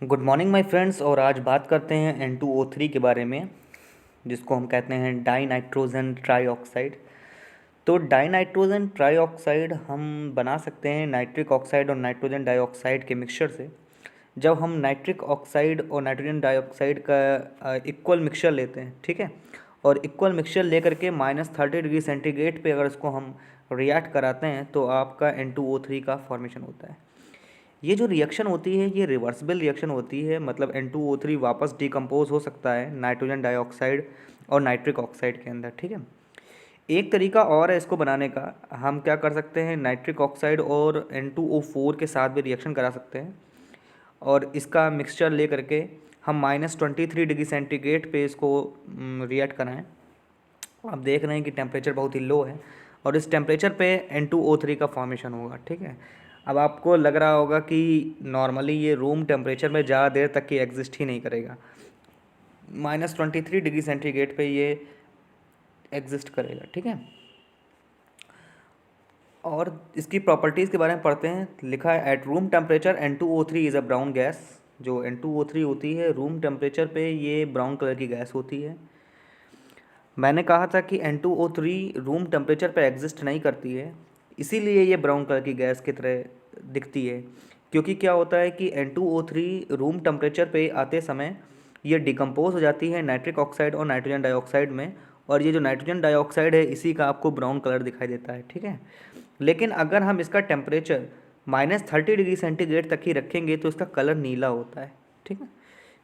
Good morning my friends. और आज बात करते हैं N2O3 के बारे में, जिसको हम कहते हैं डाई नाइट्रोजन ट्राईऑक्साइड। तो डाई नाइट्रोजन ट्राईऑक्साइड हम बना सकते हैं नाइट्रिक ऑक्साइड और नाइट्रोजन डाइऑक्साइड के मिक्सचर से। जब हम नाइट्रिक ऑक्साइड और नाइट्रोजन डाइऑक्साइड का इक्वल मिक्सचर लेते हैं, ठीक है, और इक्वल मिक्सचर लेकर के -30 डिग्री सेंटीग्रेड पे अगर इसको हम रिएक्ट कराते हैं तो आपका N2O3 का फॉर्मेशन होता है। ये जो रिएक्शन होती है ये रिवर्सिबल रिएक्शन होती है, मतलब N2O3 वापस डिकम्पोज हो सकता है नाइट्रोजन डाइऑक्साइड और नाइट्रिक ऑक्साइड के अंदर, ठीक है। एक तरीका और है इसको बनाने का। हम क्या कर सकते हैं, नाइट्रिक ऑक्साइड और N2O4 के साथ भी रिएक्शन करा सकते हैं और इसका मिक्सचर ले करके हम -23 डिग्री सेंटीग्रेड पे इसको रिएक्ट कराएं। आप देख रहे हैं कि टेम्परेचर बहुत ही लो है और इस टेम्परेचर पे N2O3 का फॉर्मेशन होगा, ठीक है। अब आपको लग रहा होगा कि नॉर्मली ये रूम टेम्परेचर में ज़्यादा देर तक ये एग्जिस्ट ही नहीं करेगा, -23 डिग्री सेंटीग्रेड पे ये एग्जिस्ट करेगा, ठीक है। और इसकी प्रॉपर्टीज़ के बारे में पढ़ते हैं। लिखा है at room temperature N2O3 is a brown gas. जो N2O3 होती है रूम टेम्परेचर पे ये ब्राउन कलर की गैस होती है। मैंने कहा था कि N2O3 रूम टेम्परेचर पर एग्जिस्ट नहीं करती है, इसीलिए ये ब्राउन कलर की गैस की तरह दिखती है। क्योंकि क्या होता है कि N2O3 रूम टेम्परेचर पे आते समय ये डिकम्पोज हो जाती है नाइट्रिक ऑक्साइड और नाइट्रोजन डाइऑक्साइड में, और ये जो नाइट्रोजन डाइऑक्साइड है इसी का आपको ब्राउन कलर दिखाई देता है, ठीक है। लेकिन अगर हम इसका टेम्परेचर -30 डिग्री सेंटीग्रेड तक ही रखेंगे तो इसका कलर नीला होता है, ठीक है।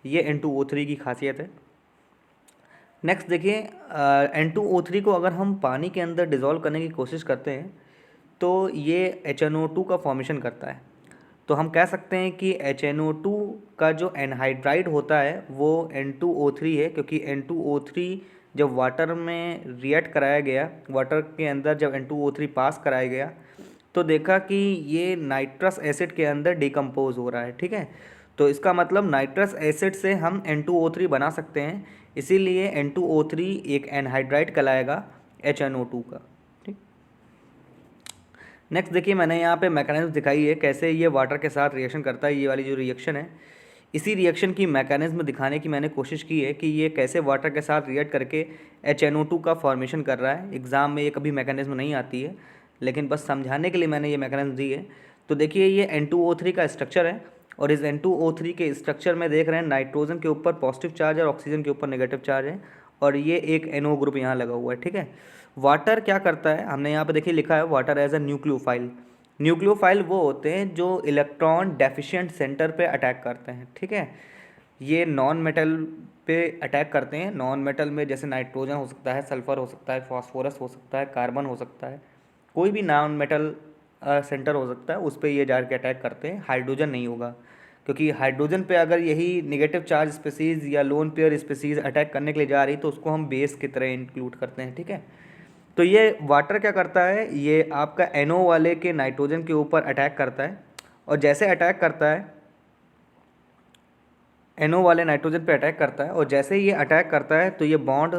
ये N2O3 की खासियत है। नेक्स्ट देखिए, N2O3 को अगर हम पानी के अंदर डिज़ोल्व करने की कोशिश करते हैं तो ये HNO2 का फॉर्मेशन करता है। तो हम कह सकते हैं कि HNO2 का जो एनहाइड्राइड होता है वो N2O3 है, क्योंकि N2O3 जब वाटर में रिएक्ट कराया गया, वाटर के अंदर जब N2O3 पास कराया गया तो देखा कि ये नाइट्रस एसिड के अंदर डिकम्पोज हो रहा है, ठीक है। तो इसका मतलब नाइट्रस एसिड से हम N2O3 बना सकते हैं, इसीलिए N2O3 एक एनहाइड्राइड कहलाएगा HNO2 का, ठीक। नेक्स्ट देखिए, मैंने यहाँ पे मैकेनिज्म दिखाई है कैसे ये वाटर के साथ रिएक्शन करता है। ये वाली जो रिएक्शन है, इसी रिएक्शन की मैकेनिज्म दिखाने की मैंने कोशिश की है कि ये कैसे वाटर के साथ रिएक्ट करके HNO2 का फॉर्मेशन कर रहा है। एग्ज़ाम में ये कभी मैकेनिज्म नहीं आती है, लेकिन बस समझाने के लिए मैंने ये मैकेनिज्म दी है। तो देखिए, ये N2O3 का स्ट्रक्चर है और इस N2O3 के स्ट्रक्चर में देख रहे हैं नाइट्रोजन के ऊपर पॉजिटिव चार्ज है और ऑक्सीजन के ऊपर नेगेटिव चार्ज है, और ये एक NO ग्रुप यहाँ लगा हुआ है, ठीक है। वाटर क्या करता है, हमने यहाँ पे देखिए लिखा है water as a nucleophile. Nucleophile वो होते हैं जो इलेक्ट्रॉन डेफिशिएंट सेंटर पे अटैक करते हैं, ठीक है। ये नॉन मेटल पे अटैक करते हैं। नॉन मेटल में जैसे नाइट्रोजन हो सकता है, सल्फर हो सकता है, फास्फोरस हो सकता है, कार्बन हो सकता है, कोई भी नॉन मेटल सेंटर हो सकता है, उस पर ये जाके अटैक करते हैं। हाइड्रोजन नहीं होगा, क्योंकि हाइड्रोजन पे अगर यही निगेटिव चार्ज स्पीसीज़ या लोन पेयर स्पीसीज़ अटैक करने के लिए जा रही तो उसको हम बेस की तरह इंक्लूड करते हैं, ठीक है। तो ये वाटर क्या करता है, ये आपका NO वाले के नाइट्रोजन के ऊपर अटैक करता है, और जैसे अटैक करता है NO वाले नाइट्रोजन पे अटैक करता है, और जैसे ही ये अटैक करता है तो ये बॉन्ड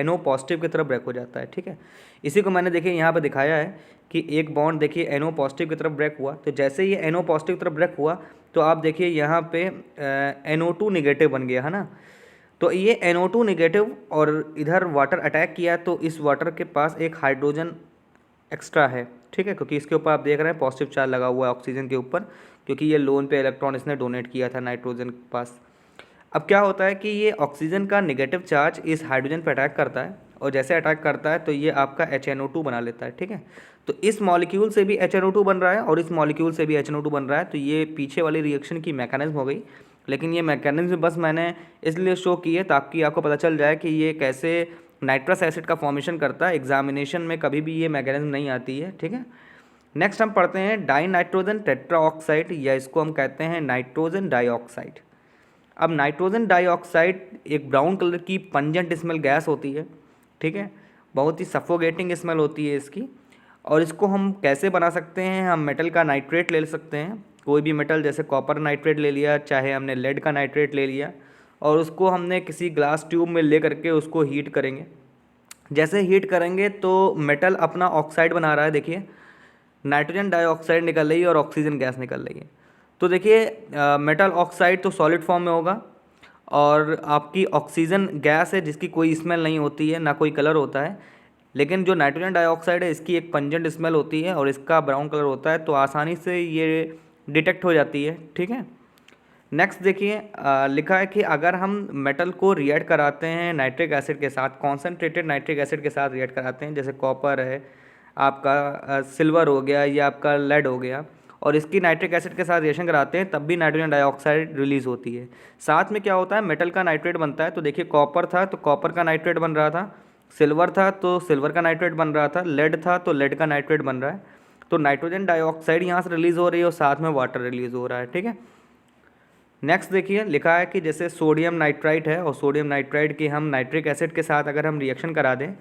NO पॉजिटिव की तरफ ब्रेक हो जाता है, ठीक है। इसी को मैंने देखिए यहाँ पे दिखाया है कि एक बॉन्ड देखिए NO पॉजिटिव की तरफ ब्रेक हुआ, तो जैसे ये NO पॉजिटिव की तरफ ब्रेक हुआ तो आप देखिए यहाँ पे NO2 निगेटिव बन गया है ना। तो ये NO2 निगेटिव और इधर वाटर अटैक किया तो इस वाटर के पास एक हाइड्रोजन एक्स्ट्रा है, ठीक है, क्योंकि इसके ऊपर आप देख रहे हैं पॉजिटिव चार्ज लगा हुआ है ऑक्सीजन के ऊपर, क्योंकि ये लोन पे इलेक्ट्रॉन इसने डोनेट किया था नाइट्रोजन के पास। अब क्या होता है कि ये ऑक्सीजन का निगेटिव चार्ज इस हाइड्रोजन पे अटैक करता है, और जैसे अटैक करता है तो ये आपका HNO2 बना लेता है, ठीक है। तो इस मॉलिक्यूल से भी HNO2 बन रहा है और इस मॉलिक्यूल से भी HNO2 बन रहा है, तो ये पीछे वाली रिएक्शन की मैकेनिज्म हो गई। लेकिन ये मैकेनिज्म बस मैंने इसलिए शो की है ताकि आपको पता चल जाए कि ये कैसे नाइट्रस एसिड का फॉर्मेशन करता है। एग्जामिनेशन में कभी भी ये मैकेनिज्म नहीं आती है, ठीक है। नेक्स्ट हम पढ़ते हैं डाई नाइट्रोजन टेट्राऑक्साइड, या इसको हम कहते हैं नाइट्रोजन डाइऑक्साइड। अब नाइट्रोजन डाइऑक्साइड एक ब्राउन कलर की पंजेंट स्मेल गैस होती है, ठीक है, बहुत ही सफोगेटिंग स्मेल होती है इसकी। और इसको हम कैसे बना सकते हैं, हम मेटल का नाइट्रेट ले सकते हैं, कोई भी मेटल, जैसे कॉपर नाइट्रेट ले लिया, चाहे हमने लेड का नाइट्रेट ले लिया, और उसको हमने किसी ग्लास ट्यूब में ले करके उसको हीट करेंगे। जैसे हीट करेंगे तो मेटल अपना ऑक्साइड बना रहा है, देखिए नाइट्रोजन डाइऑक्साइड निकल रही है और ऑक्सीजन गैस निकल रही है। तो देखिए मेटल ऑक्साइड तो सॉलिड फॉर्म में होगा, और आपकी ऑक्सीजन गैस है जिसकी कोई स्मेल नहीं होती है, ना कोई कलर होता है। लेकिन जो नाइट्रोजन डाइऑक्साइड है इसकी एक पंजेंट स्मेल होती है और इसका ब्राउन कलर होता है, तो आसानी से ये डिटेक्ट हो जाती है, ठीक है। नेक्स्ट देखिए लिखा है कि अगर हम मेटल को रिएक्ट कराते हैं नाइट्रिक एसिड के साथ, कॉन्सेंट्रेटेड नाइट्रिक एसिड के साथ रिएक्ट कराते हैं, जैसे कॉपर है आपका, सिल्वर हो गया, या आपका लेड हो गया, और इसकी नाइट्रिक एसिड के साथ रिएक्शन कराते हैं, तब भी नाइट्रोजन डाइऑक्साइड रिलीज़ होती है। साथ में क्या होता है, मेटल का नाइट्रेट बनता है। तो देखिए कॉपर था तो कॉपर का नाइट्रेट बन रहा था, सिल्वर था तो सिल्वर का नाइट्रेट बन रहा था, लेड था तो लेड का नाइट्रेट बन रहा है। तो नाइट्रोजन डाइऑक्साइड यहाँ से रिलीज़ हो रही है और साथ में वाटर रिलीज़ हो रहा है, ठीक है। नेक्स्ट देखिए लिखा है कि जैसे सोडियम नाइट्राइट है, और सोडियम नाइट्राइट की हम नाइट्रिक एसिड के साथ अगर हम रिएक्शन करा दें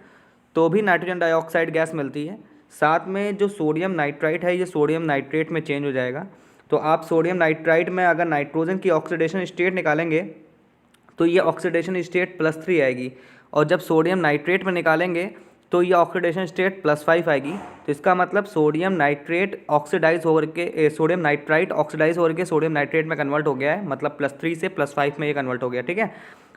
तो भी नाइट्रोजन डाइऑक्साइड गैस मिलती है। साथ में जो सोडियम नाइट्राइट है ये सोडियम नाइट्रेट में चेंज हो जाएगा। तो आप सोडियम नाइट्राइट में अगर नाइट्रोजन की ऑक्सीडेशन स्टेट निकालेंगे तो ये ऑक्सीडेशन स्टेट +3 आएगी, और जब सोडियम नाइट्रेट में निकालेंगे तो ये ऑक्सीडेशन स्टेट +5 आएगी। तो इसका मतलब सोडियम नाइट्रेट ऑक्सीडाइज होकर के सोडियम नाइट्राइट ऑक्सीडाइज होकर के सोडियम नाइट्रेट में कन्वर्ट हो गया है, मतलब +3 से +5 में ये कन्वर्ट हो गया, ठीक है।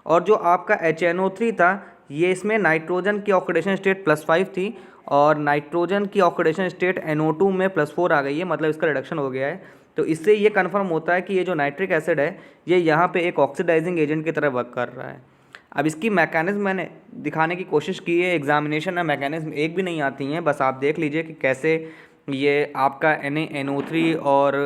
और जो आपका HNO3 था ये इसमें नाइट्रोजन की ऑक्सीडेशन स्टेट +5 थी, और नाइट्रोजन की ऑक्सीडेशन स्टेट NO2 में +4 आ गई है, मतलब इसका रिडक्शन हो गया है। तो इससे ये कन्फर्म होता है कि ये जो नाइट्रिक एसिड है ये यहाँ पे एक ऑक्सीडाइजिंग एजेंट की तरह वर्क कर रहा है। अब इसकी मैकेनिज्म मैंने दिखाने की कोशिश की है, एग्जामिनेशन में मैकेनिज्म एक भी नहीं आती हैं, बस आप देख लीजिए कि कैसे ये आपका NaNO3 और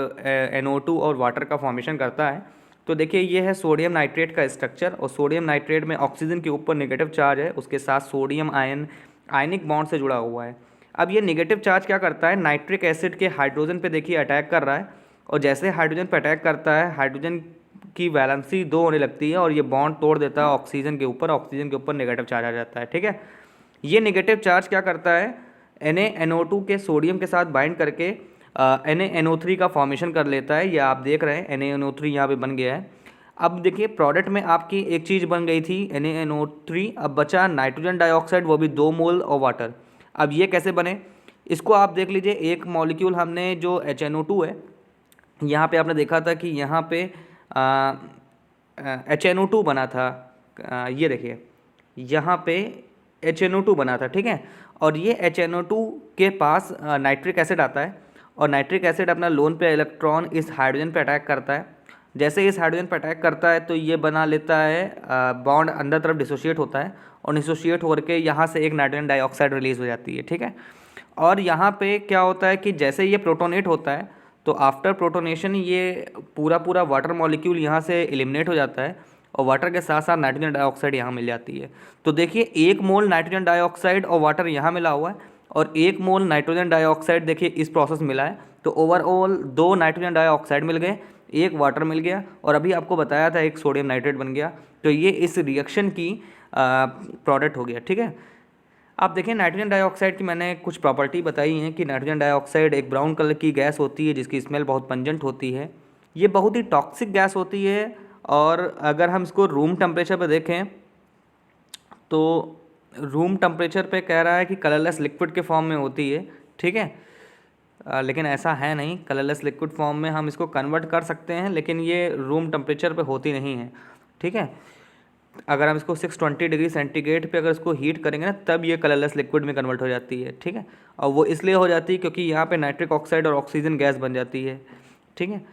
NO2 और वाटर का फॉर्मेशन करता है। तो देखिए ये है सोडियम नाइट्रेट का स्ट्रक्चर, और सोडियम नाइट्रेट में ऑक्सीजन के ऊपर नेगेटिव चार्ज है, उसके साथ सोडियम आयन आयनिक बॉन्ड से जुड़ा हुआ है। अब ये नेगेटिव चार्ज क्या करता है, नाइट्रिक एसिड के हाइड्रोजन पे देखिए अटैक कर रहा है, और जैसे हाइड्रोजन पे अटैक करता है हाइड्रोजन की वैलेंसी 2 होने लगती है और ये बॉन्ड तोड़ देता है ऑक्सीजन के ऊपर, ऑक्सीजन के ऊपर नेगेटिव चार्ज आ जाता है, ठीक है। ये नेगेटिव चार्ज क्या करता है, NaNO2 के सोडियम के साथ बाइंड करके NaNO3 का फॉर्मेशन कर लेता है। ये आप देख रहे हैं NaNO3 यहाँ पे बन गया है। अब देखिए प्रोडक्ट में आपकी एक चीज़ बन गई थी NaNO3, अब बचा नाइट्रोजन डाइऑक्साइड, वो भी 2 मोल और वाटर। अब ये कैसे बने, इसको आप देख लीजिए। एक मॉलिक्यूल हमने जो HNO2 है, यहाँ पे आपने देखा था कि यहाँ पे HNO2 बना था, ये देखिए यहाँ पे HNO2 बना था, ठीक है। और ये HNO2 के पास नाइट्रिक एसिड आता है, और नाइट्रिक एसिड अपना लोन पे इलेक्ट्रॉन इस हाइड्रोजन पे अटैक करता है। जैसे इस हाइड्रोजन पे अटैक करता है तो ये बना लेता है बॉन्ड, अंदर तरफ डिसोशिएट होता है, और डिसोशिएट होकर के यहाँ से एक नाइट्रोजन डाइऑक्साइड रिलीज़ हो जाती है, ठीक है। और यहाँ पे क्या होता है कि जैसे ये प्रोटोनेट होता है तो आफ्टर प्रोटोनेशन ये पूरा पूरा वाटर मॉलिक्यूल यहाँ से एलिमिनेट हो जाता है, और वाटर के साथ साथ नाइट्रोजन डाइऑक्साइड यहाँ मिल जाती है। तो देखिए 1 मोल नाइट्रोजन डाइऑक्साइड और वाटर यहाँ मिला हुआ है, और 1 मोल नाइट्रोजन डाइऑक्साइड देखिए इस प्रोसेस मिला है। तो ओवरऑल 2 नाइट्रोजन डाइऑक्साइड मिल गए, 1 वाटर मिल गया, और अभी आपको बताया था 1 सोडियम नाइट्रेट बन गया। तो ये इस रिएक्शन की प्रोडक्ट हो गया, ठीक है। आप देखें नाइट्रोजन डाइऑक्साइड की मैंने कुछ प्रॉपर्टी बताई हैं कि नाइट्रोजन डाइऑक्साइड एक ब्राउन कलर की गैस होती है जिसकी स्मेल बहुत पंजेंट होती है। ये बहुत ही टॉक्सिक गैस होती है, और अगर हम इसको रूम टेम्परेचर पर देखें तो रूम टेम्परेचर पे कह रहा है कि कलरलेस लिक्विड के फॉर्म में होती है, ठीक है। लेकिन ऐसा है नहीं, कलरलेस लिक्विड फॉर्म में हम इसको कन्वर्ट कर सकते हैं, लेकिन ये रूम टेम्परेचर पे होती नहीं है, ठीक है। अगर हम इसको 620 डिग्री सेंटीग्रेड पे अगर इसको हीट करेंगे ना, तब ये कलरलेस लिक्विड में कन्वर्ट हो जाती है, ठीक है। और वो इसलिए हो जाती है क्योंकि यहाँ पे नाइट्रिक ऑक्साइड और ऑक्सीजन गैस बन जाती है, ठीक है।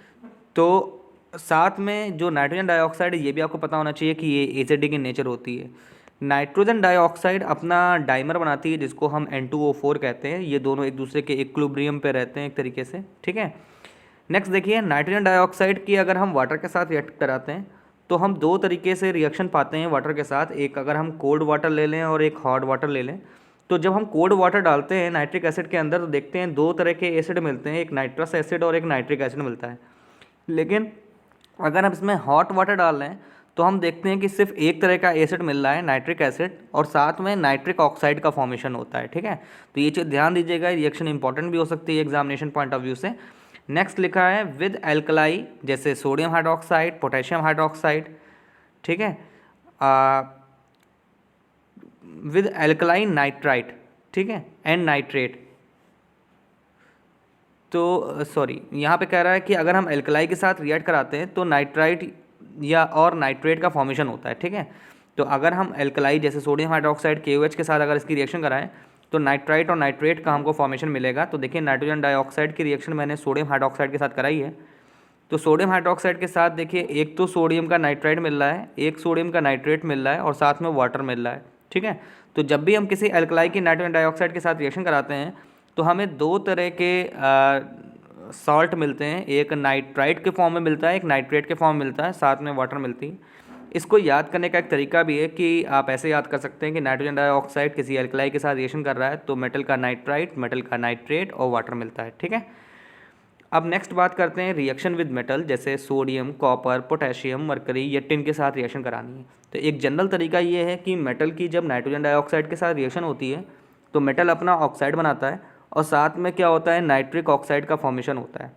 तो साथ में जो नाइट्रोजन डाइऑक्साइड है ये भी आपको पता होना चाहिए कि ये एसिडिक इन नेचर होती है। नाइट्रोजन डाइऑक्साइड अपना डाइमर बनाती है जिसको हम N2O4 कहते हैं। ये दोनों एक दूसरे के इक्विलिब्रियम पे रहते हैं एक तरीके से, ठीक है। नेक्स्ट देखिए नाइट्रोजन डाइऑक्साइड की अगर हम वाटर के साथ रिएक्ट कराते हैं तो हम 2 तरीके से रिएक्शन पाते हैं वाटर के साथ। एक अगर हम कोल्ड वाटर ले लें और एक हॉट वाटर ले लें। तो जब हम कोल्ड वाटर डालते हैं नाइट्रिक एसिड के अंदर तो देखते हैं 2 तरह के एसिड मिलते हैं, एक नाइट्रस एसिड और एक नाइट्रिक एसिड मिलता है। लेकिन अगर हम इसमें हॉट वाटर डाल रहे हैं तो हम देखते हैं कि सिर्फ एक तरह का एसिड मिल रहा है, नाइट्रिक एसिड, और साथ में नाइट्रिक ऑक्साइड का फॉर्मेशन होता है, ठीक है। तो ये चीज़ ध्यान दीजिएगा, रिएक्शन इंपॉर्टेंट भी हो सकती है एग्जामिनेशन पॉइंट ऑफ व्यू से। नेक्स्ट लिखा है विद एल्कलाई, जैसे सोडियम हाइड्रोक्साइड, पोटेशियम हाइड्रोक्साइड, ठीक है, विद एल्कलाइन नाइट्राइट, ठीक है, एंड नाइट्रेट। तो सॉरी, यहाँ पे कह रहा है कि अगर हम एल्कलाई के साथ रिएक्ट कराते हैं तो नाइट्राइट या और नाइट्रेट का फॉर्मेशन होता है, ठीक है। तो अगर हम एल्कलाई जैसे सोडियम हाइड्रोक्साइड KOH के साथ अगर इसकी रिएक्शन कराएं तो नाइट्राइट और नाइट्रेट का हमको फॉर्मेशन मिलेगा। तो देखिए नाइट्रोजन डाइऑक्साइड की रिएक्शन मैंने सोडियम हाइड्रोक्साइड के साथ कराई है। तो सोडियम हाइड्रोक्साइड के साथ देखिए एक तो सोडियम का नाइट्राइट मिल रहा है, एक सोडियम का नाइट्रेट मिल रहा है और साथ में वाटर मिल रहा है, ठीक है। तो जब भी हम किसी एल्कलाई की नाइट्रोजन डाइऑक्साइड के साथ रिएक्शन कराते हैं तो हमें दो तरह के सॉल्ट मिलते हैं, एक नाइट्राइट के फॉर्म में मिलता है, एक नाइट्रेट के फॉर्म में मिलता है, साथ में वाटर मिलती है। इसको याद करने का एक तरीका भी है कि आप ऐसे याद कर सकते हैं कि नाइट्रोजन डाइऑक्साइड किसी एल्कलाई के साथ रिएक्शन कर रहा है तो मेटल का नाइट्राइट, मेटल का नाइट्रेट और वाटर मिलता है, ठीक है। अब नेक्स्ट बात करते हैं रिएक्शन विद मेटल, जैसे सोडियम, कॉपर, पोटेशियम, मरकरी या टिन के साथ रिएक्शन करानी है। तो एक जनरल तरीका ये है कि मेटल की जब नाइट्रोजन डाइऑक्साइड के साथ रिएक्शन होती है तो मेटल अपना ऑक्साइड बनाता है और साथ में क्या होता है, नाइट्रिक ऑक्साइड का फॉर्मेशन होता है।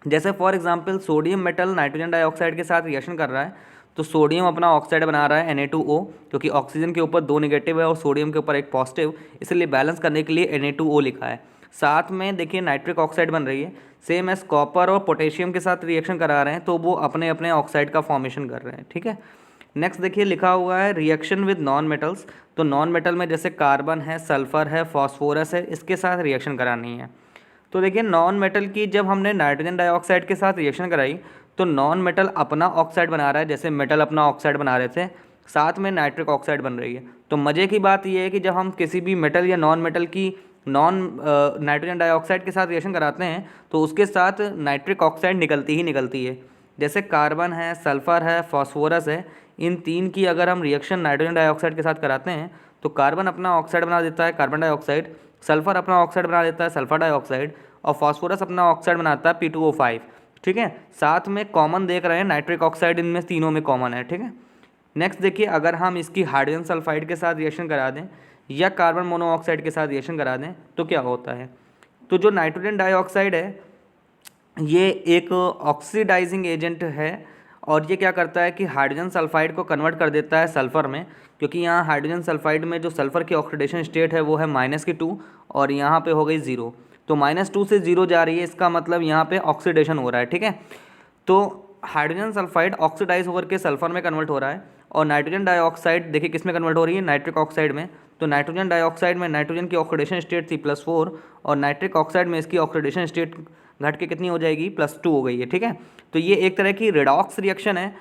जैसे for example sodium metal nitrogen dioxide के साथ रिएक्शन कर रहा है तो सोडियम अपना ऑक्साइड बना रहा है Na2O, क्योंकि ऑक्सीजन के ऊपर 2 नेगेटिव है और सोडियम के ऊपर एक पॉजिटिव, इसलिए बैलेंस करने के लिए Na2O लिखा है। साथ में देखिए नाइट्रिक ऑक्साइड बन रही है। सेम एज कॉपर और पोटेशियम के साथ रिएक्शन करा रहे हैं तो वो अपने अपने ऑक्साइड का फॉर्मेशन कर रहे हैं, ठीक है। नेक्स्ट देखिए लिखा हुआ है रिएक्शन विद नॉन मेटल्स। तो नॉन मेटल में जैसे कार्बन है, सल्फर है, फॉस्फोरस है, इसके साथ रिएक्शन करानी है। तो देखिए नॉन मेटल की जब हमने नाइट्रोजन डाइऑक्साइड के साथ रिएक्शन कराई तो नॉन मेटल अपना ऑक्साइड बना रहा है, जैसे मेटल अपना ऑक्साइड बना रहे थे, साथ में नाइट्रिक ऑक्साइड बन रही है। तो मज़े की बात यह है कि जब हम किसी भी मेटल या नॉन मेटल की नाइट्रोजन डाइऑक्साइड के साथ रिएक्शन कराते हैं तो उसके साथ नाइट्रिक ऑक्साइड निकलती ही निकलती है। जैसे कार्बन है, सल्फ़र है, फॉस्फोरस है, इन तीन की अगर हम रिएक्शन नाइट्रोजन डाइऑक्साइड के साथ कराते हैं तो कार्बन अपना ऑक्साइड बना देता है, कार्बन डाइऑक्साइड, सल्फ़र अपना ऑक्साइड बना देता है, सल्फ़र डाइऑक्साइड, और फॉस्फोरस अपना ऑक्साइड बनाता है P2O5, ठीक है। साथ में कॉमन देख रहे हैं नाइट्रिक ऑक्साइड इनमें तीनों में कॉमन है, ठीक है। नेक्स्ट देखिए अगर हम इसकी हाइड्रोजन सल्फाइड के साथ रिएक्शन करा दें या कार्बन मोनोऑक्साइड के साथ रिएक्शन करा दें तो क्या होता है। तो जो नाइट्रोजन डाइऑक्साइड है ये एक ऑक्सीडाइजिंग एजेंट है और ये क्या करता है कि हाइड्रोजन सल्फाइड को कन्वर्ट कर देता है सल्फ़र में, क्योंकि यहाँ हाइड्रोजन सल्फाइड में जो सल्फ़र की ऑक्सीडेशन स्टेट है वो है -2 और यहाँ पे हो गई 0। तो -2 से 0 जा रही है, इसका मतलब यहाँ पे ऑक्सीडेशन हो रहा है, ठीक है। तो हाइड्रोजन सल्फाइड ऑक्सीडाइज होकर के सल्फ़र में कन्वर्ट हो रहा है और नाइट्रोजन डाइऑक्साइड देखिए किस में कन्वर्ट हो रही है, नाइट्रिक ऑक्साइड में। तो नाइट्रोजन डाइऑक्साइड में नाइट्रोजन की ऑक्सीडेशन स्टेट थी +4 और नाइट्रिक ऑक्साइड में इसकी ऑक्सीडेशन स्टेट घट के कितनी हो जाएगी, +2 हो गई है, ठीक है। तो ये एक तरह की रेडॉक्स रिएक्शन है,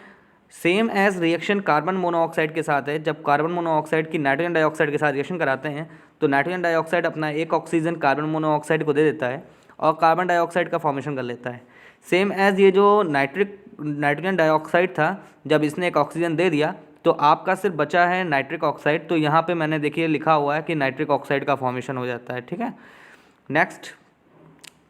same as reaction carbon monoxide के साथ है। जब कार्बन मोनोऑक्साइड की नाइट्रोजन डाइऑक्साइड के साथ रिएक्शन कराते हैं तो नाइट्रोजन डाइऑक्साइड अपना एक ऑक्सीजन कार्बन मोनोऑक्साइड को दे देता है और कार्बन डाइऑक्साइड का फॉर्मेशन कर लेता है। सेम एज ये जो नाइट्रोजन डाइऑक्साइड था, जब इसने एक ऑक्सीजन दे दिया तो आपका सिर्फ बचा है नाइट्रिक ऑक्साइड। तो यहाँ पे मैंने देखिए लिखा हुआ है कि नाइट्रिक ऑक्साइड का फॉर्मेशन हो जाता है, ठीक है। नेक्स्ट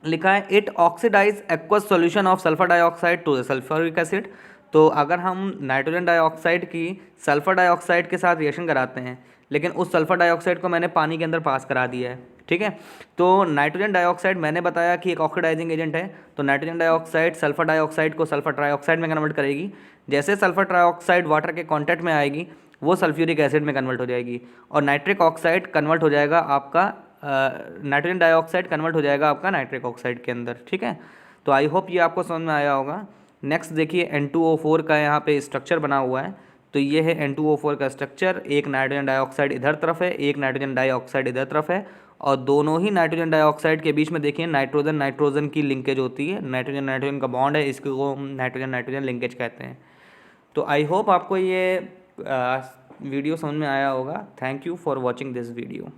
लिखा है it oxidise aqueous solution of sulphur dioxide to the sulphuric acid. तो अगर हम नाइट्रोजन डाइऑक्साइड की सल्फर डाइऑक्साइड के साथ रिएक्शन कराते हैं लेकिन उस सल्फर डाइऑक्साइड को मैंने पानी के अंदर पास करा दिया है, ठीक है। तो नाइट्रोजन डाइऑक्साइड मैंने बताया कि एक ऑक्सीडाइजिंग एजेंट है, तो नाइट्रोजन डाइऑक्साइड सल्फर डाइऑक्साइड को सल्फर ट्राइऑक्साइड में कन्वर्ट करेगी। जैसे सल्फर ट्राइऑक्साइड वाटर के कॉन्टैक्ट में आएगी वो सल्फ्यूरिक एसिड में कन्वर्ट हो जाएगी और नाइट्रिक ऑक्साइड कन्वर्ट हो जाएगा आपका नाइट्रोजन डाइऑक्साइड कन्वर्ट हो जाएगा आपका नाइट्रिक ऑक्साइड के अंदर, ठीक है। तो आई होप ये आपको समझ में आया होगा। नेक्स्ट देखिए N2O4 का यहाँ पे स्ट्रक्चर बना हुआ है। तो ये है N2O4 का स्ट्रक्चर, एक नाइट्रोजन डाइऑक्साइड इधर तरफ है, एक नाइट्रोजन डाइऑक्साइड इधर तरफ है और दोनों ही नाइट्रोजन डाइऑक्साइड के बीच में देखिए नाइट्रोजन नाइट्रोजन की लिंकेज होती है, नाइट्रोजन नाइट्रोजन का बॉन्ड है, इसको नाइट्रोजन नाइट्रोजन लिंकेज कहते हैं। तो आई होप आपको ये वीडियो समझ में आया होगा। Thank you for watching this video.